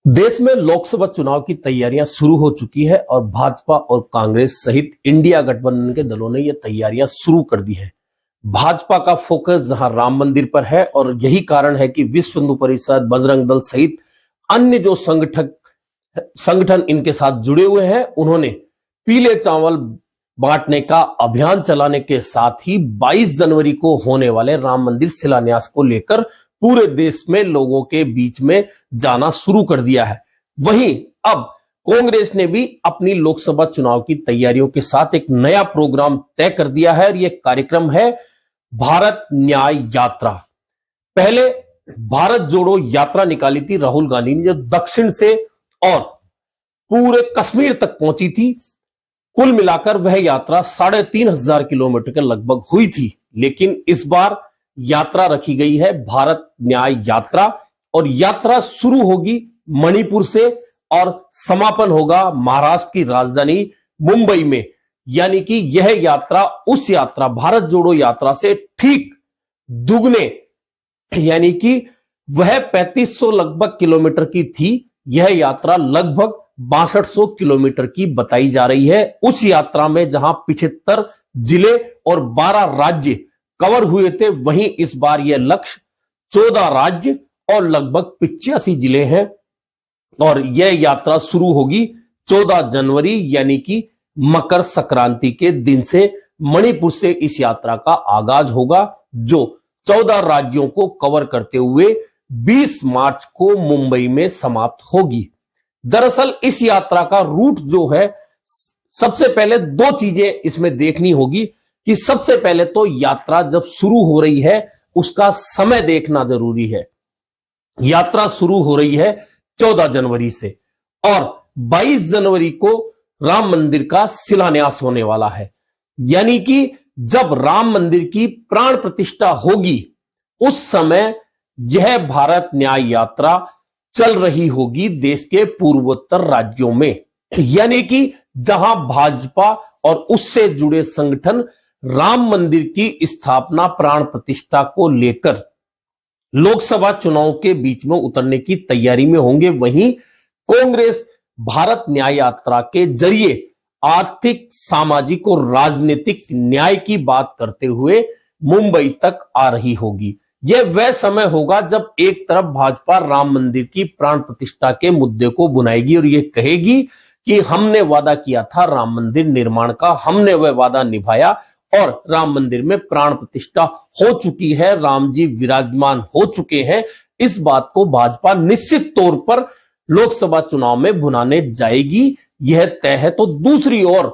देश में लोकसभा चुनाव की तैयारियां शुरू हो चुकी है और भाजपा और कांग्रेस सहित इंडिया गठबंधन के दलों ने ये तैयारियां शुरू कर दी है। भाजपा का फोकस जहां राम मंदिर पर है और यही कारण है कि विश्व हिंदू परिषद, बजरंग दल सहित अन्य जो संगठन इनके साथ जुड़े हुए हैं, उन्होंने पीले चावल बांटने का अभियान चलाने के साथ ही 22 जनवरी को होने वाले राम मंदिर शिलान्यास को लेकर पूरे देश में लोगों के बीच में जाना शुरू कर दिया है। वहीं अब कांग्रेस ने भी अपनी लोकसभा चुनाव की तैयारियों के साथ एक नया प्रोग्राम तय कर दिया है और यह कार्यक्रम है भारत न्याय यात्रा। पहले भारत जोड़ो यात्रा निकाली थी राहुल गांधी ने, जो दक्षिण से और पूरे कश्मीर तक पहुंची थी। कुल मिलाकर वह यात्रा 3,500 किलोमीटर के लगभग हुई थी, लेकिन इस बार यात्रा रखी गई है भारत न्याय यात्रा और यात्रा शुरू होगी मणिपुर से और समापन होगा महाराष्ट्र की राजधानी मुंबई में। यानी कि यह यात्रा उस यात्रा भारत जोड़ो यात्रा से ठीक दुगने, यानी कि वह 3500 लगभग किलोमीटर की थी, यह यात्रा लगभग 6200 किलोमीटर की बताई जा रही है। उस यात्रा में जहां 75 जिले और 12 राज्य कवर हुए थे, वहीं इस बार यह लक्ष्य 14 राज्य और लगभग 85 जिले हैं और यह यात्रा शुरू होगी 14 जनवरी यानी कि मकर संक्रांति के दिन से। मणिपुर से इस यात्रा का आगाज होगा, जो 14 राज्यों को कवर करते हुए 20 मार्च को मुंबई में समाप्त होगी। दरअसल इस यात्रा का रूट जो है, सबसे पहले दो चीजें इसमें देखनी होगी कि सबसे पहले तो यात्रा जब शुरू हो रही है उसका समय देखना जरूरी है। यात्रा शुरू हो रही है 14 जनवरी से और 22 जनवरी को राम मंदिर का शिलान्यास होने वाला है। यानी कि जब राम मंदिर की प्राण प्रतिष्ठा होगी उस समय यह भारत न्याय यात्रा चल रही होगी देश के पूर्वोत्तर राज्यों में। यानी कि जहां भाजपा और उससे जुड़े संगठन राम मंदिर की स्थापना प्राण प्रतिष्ठा को लेकर लोकसभा चुनाव के बीच में उतरने की तैयारी में होंगे, वहीं कांग्रेस भारत न्याय यात्रा के जरिए आर्थिक, सामाजिक और राजनीतिक न्याय की बात करते हुए मुंबई तक आ रही होगी। यह वह समय होगा जब एक तरफ भाजपा राम मंदिर की प्राण प्रतिष्ठा के मुद्दे को बुनाएगी और यह कहेगी कि हमने वादा किया था राम मंदिर निर्माण का, हमने वह वादा निभाया और राम मंदिर में प्राण प्रतिष्ठा हो चुकी है, राम जी विराजमान हो चुके हैं। इस बात को भाजपा निश्चित तौर पर लोकसभा चुनाव में भुनाने जाएगी, यह तय है। तो दूसरी ओर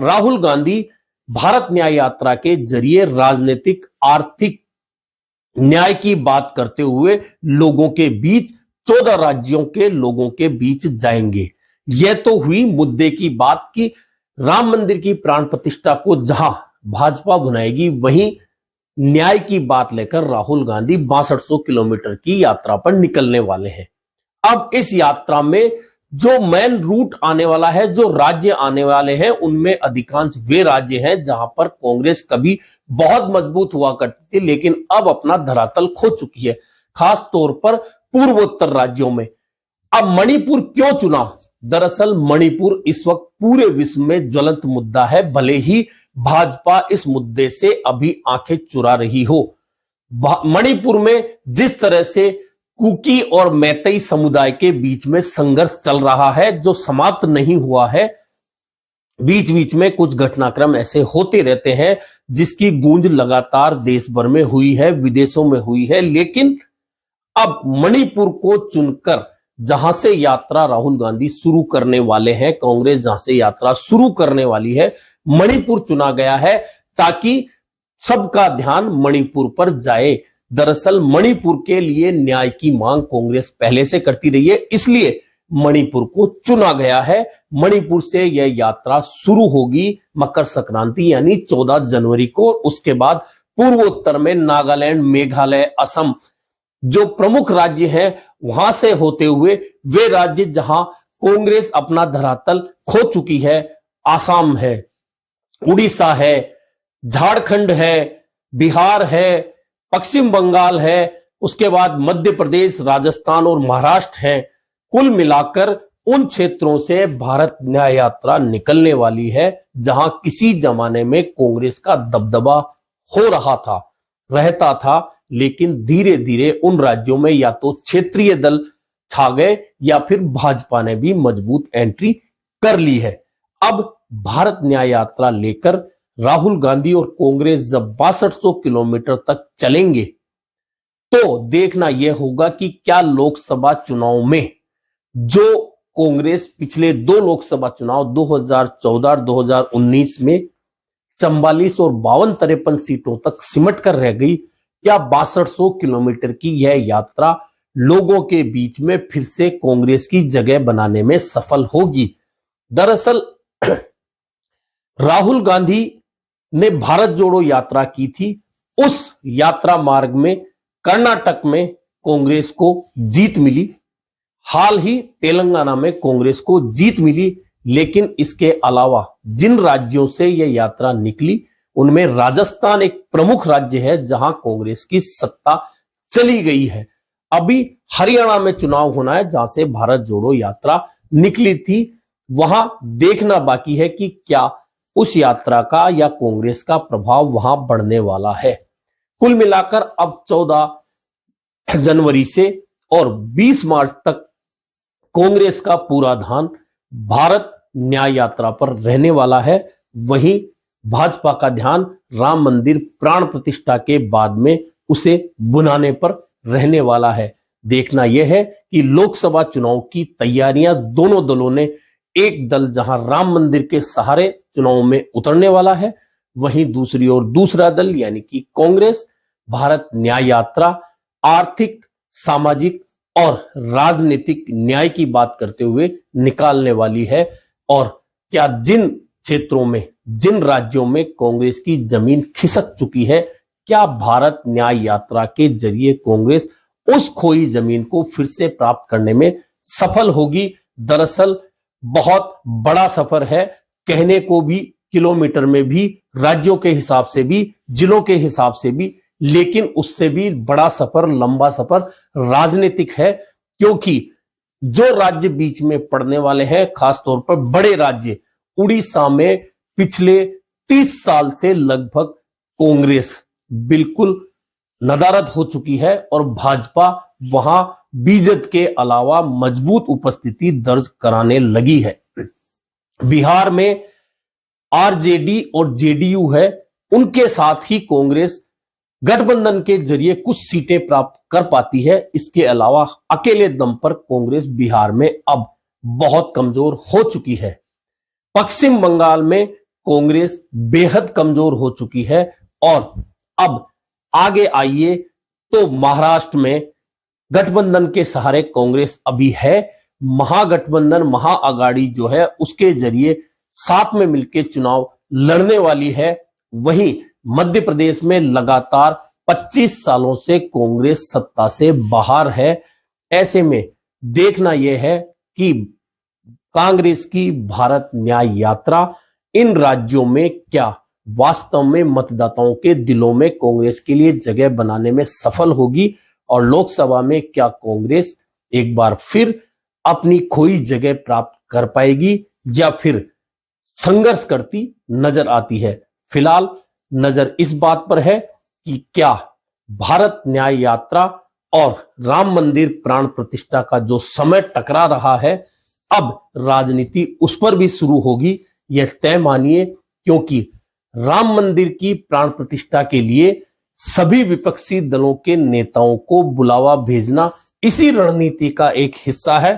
राहुल गांधी भारत न्याय यात्रा के जरिए राजनीतिक, आर्थिक न्याय की बात करते हुए लोगों के बीच, 14 राज्यों के लोगों के बीच जाएंगे। यह तो हुई मुद्दे की बात कि राम मंदिर की प्राण प्रतिष्ठा को जहां भाजपा बुनाएगी, वहीं न्याय की बात लेकर राहुल गांधी 6200 किलोमीटर की यात्रा पर निकलने वाले हैं। अब इस यात्रा में जो मेन रूट आने वाला है, जो राज्य आने वाले हैं, उनमें अधिकांश वे राज्य हैं जहां पर कांग्रेस कभी बहुत मजबूत हुआ करती थी लेकिन अब अपना धरातल खो चुकी है, खास तौर पर पूर्वोत्तर राज्यों में। अब मणिपुर क्यों चुना? दरअसल मणिपुर इस वक्त पूरे विश्व में ज्वलंत मुद्दा है, भले ही भाजपा इस मुद्दे से अभी आंखें चुरा रही हो। मणिपुर में जिस तरह से कुकी और मैतेई समुदाय के बीच में संघर्ष चल रहा है, जो समाप्त नहीं हुआ है, बीच बीच में कुछ घटनाक्रम ऐसे होते रहते हैं जिसकी गूंज लगातार देश भर में हुई है, विदेशों में हुई है। लेकिन अब मणिपुर को चुनकर जहां से यात्रा राहुल गांधी शुरू करने वाले हैं, कांग्रेस जहां से यात्रा शुरू करने वाली है, मणिपुर चुना गया है ताकि सबका ध्यान मणिपुर पर जाए। दरअसल मणिपुर के लिए न्याय की मांग कांग्रेस पहले से करती रही है, इसलिए मणिपुर को चुना गया है। मणिपुर से यह यात्रा शुरू होगी मकर संक्रांति यानी 14 जनवरी को। उसके बाद पूर्वोत्तर में नागालैंड, मेघालय, असम जो प्रमुख राज्य हैं, वहां से होते हुए वे राज्य जहां कांग्रेस अपना धरातल खो चुकी है, आसाम है, उड़ीसा है, झारखंड है, बिहार है, पश्चिम बंगाल है, उसके बाद मध्य प्रदेश, राजस्थान और महाराष्ट्र है। कुल मिलाकर उन क्षेत्रों से भारत न्याय यात्रा निकलने वाली है जहां किसी जमाने में कांग्रेस का दबदबा हो रहा था, रहता था, लेकिन धीरे धीरे उन राज्यों में या तो क्षेत्रीय दल छा गए या फिर भाजपा ने भी मजबूत एंट्री कर ली है। अब भारत न्याय यात्रा लेकर राहुल गांधी और कांग्रेस जब 6200 किलोमीटर तक चलेंगे तो देखना यह होगा कि क्या लोकसभा चुनाव में जो कांग्रेस पिछले 2 लोकसभा चुनाव 2014 और 2019 में 44 और 52-53 सीटों तक सिमट कर रह गई, क्या 6200 किलोमीटर की यह यात्रा लोगों के बीच में फिर से कांग्रेस की जगह बनाने में सफल होगी। दरअसल राहुल गांधी ने भारत जोड़ो यात्रा की थी, उस यात्रा मार्ग में कर्नाटक में कांग्रेस को जीत मिली, हाल ही तेलंगाना में कांग्रेस को जीत मिली, लेकिन इसके अलावा जिन राज्यों से यह यात्रा निकली उनमें राजस्थान एक प्रमुख राज्य है जहां कांग्रेस की सत्ता चली गई है। अभी हरियाणा में चुनाव होना है जहां से भारत जोड़ो यात्रा निकली थी, वहां देखना बाकी है कि क्या उस यात्रा का या कांग्रेस का प्रभाव वहां बढ़ने वाला है। कुल मिलाकर अब 14 जनवरी से और 20 मार्च तक कांग्रेस का पूरा ध्यान भारत न्याय यात्रा पर रहने वाला है। वहीं भाजपा का ध्यान राम मंदिर प्राण प्रतिष्ठा के बाद में उसे बुनाने पर रहने वाला है। देखना यह है कि लोकसभा चुनाव की तैयारियां दोनों दलों ने, एक दल जहां राम मंदिर के सहारे चुनाव में उतरने वाला है, वहीं दूसरी ओर दूसरा दल यानी कि कांग्रेस भारत न्याय यात्रा आर्थिक, सामाजिक और राजनीतिक न्याय की बात करते हुए निकालने वाली है। और क्या जिन क्षेत्रों में, जिन राज्यों में कांग्रेस की जमीन खिसक चुकी है, क्या भारत न्याय यात्रा के जरिए कांग्रेस उस खोई जमीन को फिर से प्राप्त करने में सफल होगी। दरअसल बहुत बड़ा सफर है, कहने को भी किलोमीटर में भी, राज्यों के हिसाब से भी, जिलों के हिसाब से भी, लेकिन उससे भी बड़ा सफर, लंबा सफर राजनीतिक है, क्योंकि जो राज्य बीच में पड़ने वाले हैं, खासतौर पर बड़े राज्य, उड़ीसा में पिछले 30 साल से लगभग कांग्रेस बिल्कुल नदारद हो चुकी है और भाजपा वहां बीजेपी के अलावा मजबूत उपस्थिति दर्ज कराने लगी है। बिहार में आरजेडी और जेडीयू है, उनके साथ ही कांग्रेस गठबंधन के जरिए कुछ सीटें प्राप्त कर पाती है। इसके अलावा अकेले दम पर कांग्रेस बिहार में अब बहुत कमजोर हो चुकी है। पश्चिम बंगाल में कांग्रेस बेहद कमजोर हो चुकी है और अब आगे आइए तो महाराष्ट्र में गठबंधन के सहारे कांग्रेस अभी है। महागठबंधन, महाअगाड़ी जो है उसके जरिए साथ में मिलकर चुनाव लड़ने वाली है। वहीं मध्य प्रदेश में लगातार 25 सालों से कांग्रेस सत्ता से बाहर है। ऐसे में देखना यह है कि कांग्रेस की भारत न्याय यात्रा इन राज्यों में क्या वास्तव में मतदाताओं के दिलों में कांग्रेस के लिए जगह बनाने में सफल होगी और लोकसभा में क्या कांग्रेस एक बार फिर अपनी खोई जगह प्राप्त कर पाएगी या फिर संघर्ष करती नजर आती है। फिलहाल नजर इस बात पर है कि क्या भारत न्याय यात्रा और राम मंदिर प्राण प्रतिष्ठा का जो समय टकरा रहा है, अब राजनीति उस पर भी शुरू होगी, यह तय मानिए, क्योंकि राम मंदिर की प्राण प्रतिष्ठा के लिए सभी विपक्षी दलों के नेताओं को बुलावा भेजना इसी रणनीति का एक हिस्सा है।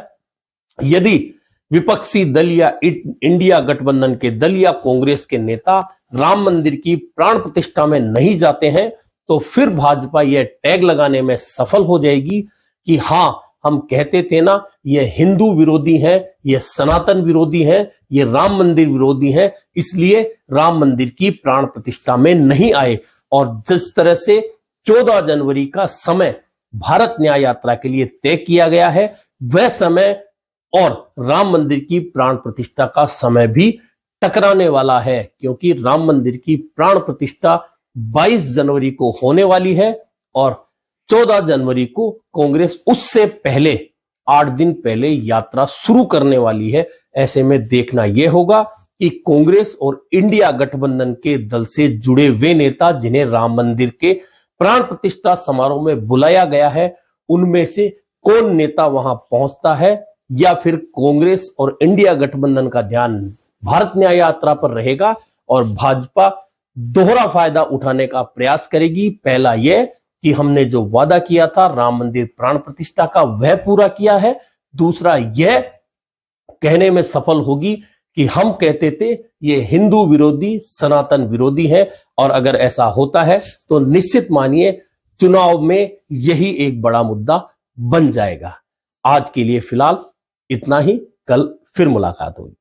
यदि विपक्षी दल या इंडिया गठबंधन के दल या कांग्रेस के नेता राम मंदिर की प्राण प्रतिष्ठा में नहीं जाते हैं तो फिर भाजपा यह टैग लगाने में सफल हो जाएगी कि हां, हम कहते थे ना, ये हिंदू विरोधी हैं, ये सनातन विरोधी हैं, ये राम मंदिर विरोधी हैं, इसलिए राम मंदिर की प्राण प्रतिष्ठा में नहीं आए। और जिस तरह से 14 जनवरी का समय भारत न्याय यात्रा के लिए तय किया गया है, वह समय और राम मंदिर की प्राण प्रतिष्ठा का समय भी टकराने वाला है, क्योंकि राम मंदिर की प्राण प्रतिष्ठा 22 जनवरी को होने वाली है और 14 जनवरी को कांग्रेस उससे पहले 8 दिन पहले यात्रा शुरू करने वाली है। ऐसे में देखना यह होगा कि कांग्रेस और इंडिया गठबंधन के दल से जुड़े वे नेता जिन्हें राम मंदिर के प्राण प्रतिष्ठा समारोह में बुलाया गया है, उनमें से कौन नेता वहां पहुंचता है, या फिर कांग्रेस और इंडिया गठबंधन का ध्यान भारत न्याय यात्रा पर रहेगा और भाजपा दोहरा फायदा उठाने का प्रयास करेगी। पहला यह कि हमने जो वादा किया था राम मंदिर प्राण प्रतिष्ठा का वह पूरा किया है। दूसरा यह कहने में सफल होगी कि हम कहते थे ये हिंदू विरोधी सनातन विरोधी है, और अगर ऐसा होता है तो निश्चित मानिए चुनाव में यही एक बड़ा मुद्दा बन जाएगा। आज के लिए फिलहाल इतना ही, कल फिर मुलाकात होगी।